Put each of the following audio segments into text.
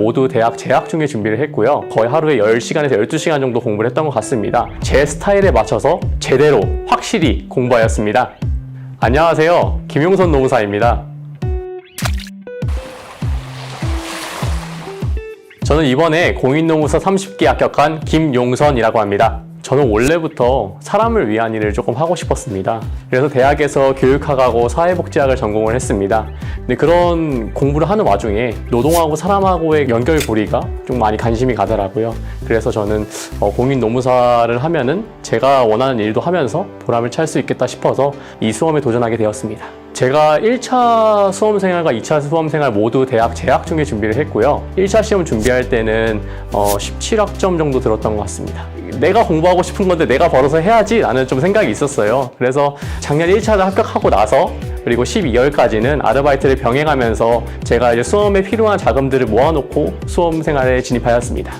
모두 대학 재학 중에 준비를 했고요. 거의 하루에 10시간에서 12시간 정도 공부를 했던 것 같습니다. 제 스타일에 맞춰서 제대로 확실히 공부하였습니다. 안녕하세요. 김용선 노무사입니다. 저는 이번에 공인노무사 30기 합격한 김용선이라고 합니다. 저는 원래부터 사람을 위한 일을 조금 하고 싶었습니다. 그래서 대학에서 교육학하고 사회복지학을 전공을 했습니다. 근데 그런 공부를 하는 와중에 노동하고 사람하고의 연결고리가 좀 많이 관심이 가더라고요. 그래서 저는 공인노무사를 하면은 제가 원하는 일도 하면서 보람을 찰 수 있겠다 싶어서 이 수험에 도전하게 되었습니다. 제가 1차 수험생활과 2차 수험생활 모두 대학 재학 중에 준비를 했고요. 1차 시험 준비할 때는 17학점 정도 들었던 것 같습니다. 내가 공부하고 싶은 건데 내가 벌어서 해야지 라는 좀 생각이 있었어요. 그래서 작년 1차를 합격하고 나서 그리고 12월까지는 아르바이트를 병행하면서 제가 이제 수험에 필요한 자금들을 모아놓고 수험 생활에 진입하였습니다.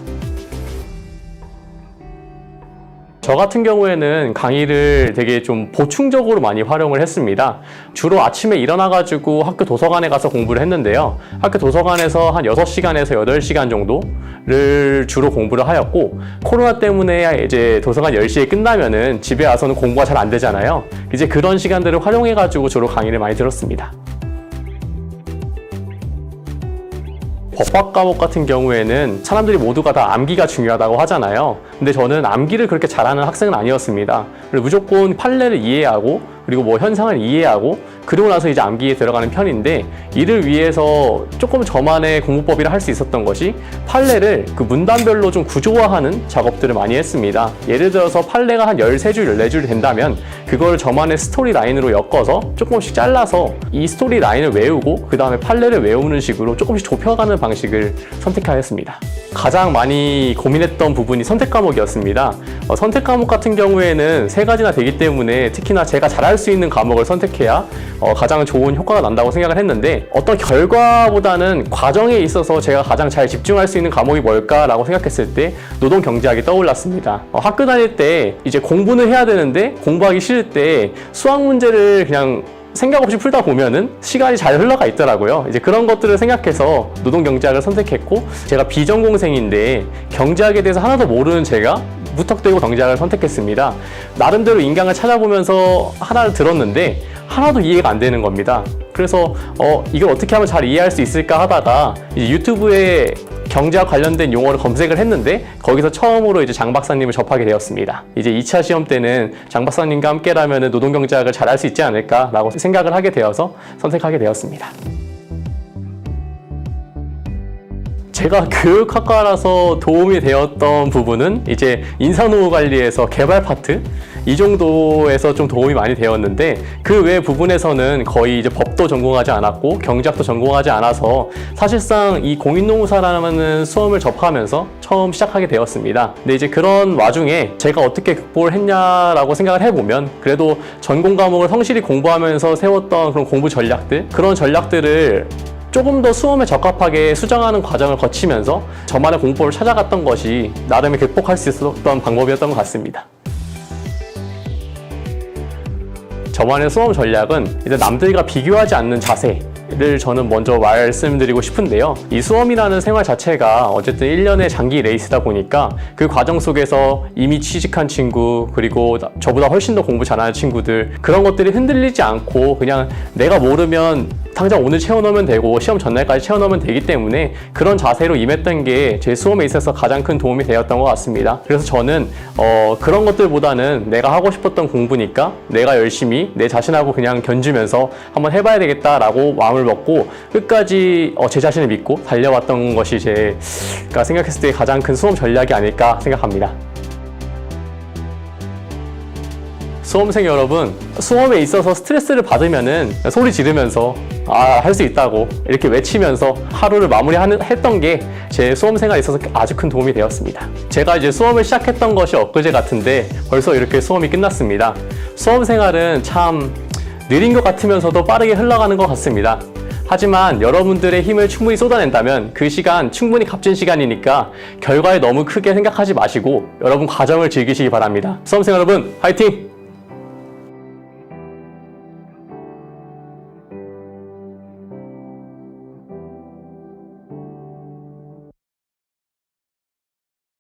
저 같은 경우에는 강의를 되게 좀 보충적으로 많이 활용을 했습니다. 주로 아침에 일어나가지고 학교 도서관에 가서 공부를 했는데요. 학교 도서관에서 한 6시간에서 8시간 정도를 주로 공부를 하였고, 코로나 때문에 이제 도서관 10시에 끝나면은 집에 와서는 공부가 잘 안 되잖아요. 이제 그런 시간들을 활용해가지고 주로 강의를 많이 들었습니다. 법학 과목 같은 경우에는 사람들이 모두가 다 암기가 중요하다고 하잖아요. 근데 저는 암기를 그렇게 잘하는 학생은 아니었습니다. 무조건 판례를 이해하고 그리고 뭐 현상을 이해하고 그러고 나서 이제 암기에 들어가는 편인데, 이를 위해서 조금 저만의 공부법이라 할 수 있었던 것이 판례를 그 문단별로 좀 구조화하는 작업들을 많이 했습니다. 예를 들어서 판례가 한 13줄, 14줄 된다면 그걸 저만의 스토리 라인으로 엮어서 조금씩 잘라서 이 스토리 라인을 외우고 그 다음에 판례를 외우는 식으로 조금씩 좁혀가는 방식을 선택하였습니다. 가장 많이 고민했던 부분이 선택 과목이었습니다. 선택 과목 같은 경우에는 3가지나 되기 때문에 특히나 제가 잘할 수 있는 과목을 선택해야 가장 좋은 효과가 난다고 생각을 했는데, 어떤 결과보다는 과정에 있어서 제가 가장 잘 집중할 수 있는 과목이 뭘까라고 생각했을 때 노동경제학이 떠올랐습니다. 학교 다닐 때 이제 공부는 해야 되는데 공부하기 싫을 때 수학 문제를 그냥 생각 없이 풀다 보면은 시간이 잘 흘러가 있더라고요. 이제 그런 것들을 생각해서 노동경제학을 선택했고, 제가 비전공생인데 경제학에 대해서 하나도 모르는 제가 무턱대고 경제학을 선택했습니다. 나름대로 인강을 찾아보면서 하나를 들었는데 하나도 이해가 안 되는 겁니다. 그래서 이걸 어떻게 하면 잘 이해할 수 있을까 하다가 이제 유튜브에 경제학 관련된 용어를 검색을 했는데 거기서 처음으로 이제 장 박사님을 접하게 되었습니다. 이제 2차 시험 때는 장 박사님과 함께라면 노동경제학을 잘할 수 있지 않을까라고 생각을 하게 되어서 선택하게 되었습니다. 제가 교육학과라서 도움이 되었던 부분은 이제 인사노무 관리에서 개발 파트 이 정도에서 좀 도움이 많이 되었는데, 그 외 부분에서는 거의 이제 법도 전공하지 않았고 경제학도 전공하지 않아서 사실상 이 공인노무사라는 수험을 접하면서 처음 시작하게 되었습니다. 근데 이제 그런 와중에 제가 어떻게 극복을 했냐라고 생각을 해보면, 그래도 전공 과목을 성실히 공부하면서 세웠던 그런 공부 전략들, 그런 전략들을 조금 더 수험에 적합하게 수정하는 과정을 거치면서 저만의 공부법을 찾아갔던 것이 나름의 극복할 수 있었던 방법이었던 것 같습니다. 저만의 수험 전략은 이제 남들과 비교하지 않는 자세를 저는 먼저 말씀드리고 싶은데요. 이 수험이라는 생활 자체가 어쨌든 1년의 장기 레이스다 보니까 그 과정 속에서 이미 취직한 친구, 그리고 저보다 훨씬 더 공부 잘하는 친구들, 그런 것들이 흔들리지 않고 그냥 내가 모르면 당장 오늘 채워넣으면 되고 시험 전날까지 채워넣으면 되기 때문에 그런 자세로 임했던 게 제 수험에 있어서 가장 큰 도움이 되었던 것 같습니다. 그래서 저는 그런 것들보다는 내가 하고 싶었던 공부니까 내가 열심히 내 자신하고 그냥 견주면서 한번 해봐야 되겠다라고 마음을 먹고 끝까지 제 자신을 믿고 달려왔던 것이 제가 생각했을 때 가장 큰 수험 전략이 아닐까 생각합니다. 수험생 여러분, 수험에 있어서 스트레스를 받으면은 소리 지르면서 할 수 있다고 이렇게 외치면서 하루를 마무리했던 게 제 수험 생활에 있어서 아주 큰 도움이 되었습니다. 제가 이제 수험을 시작했던 것이 엊그제 같은데 벌써 이렇게 수험이 끝났습니다. 수험 생활은 참 느린 것 같으면서도 빠르게 흘러가는 것 같습니다. 하지만 여러분들의 힘을 충분히 쏟아낸다면 그 시간 충분히 값진 시간이니까 결과에 너무 크게 생각하지 마시고 여러분 과정을 즐기시기 바랍니다. 수험생 여러분, 화이팅!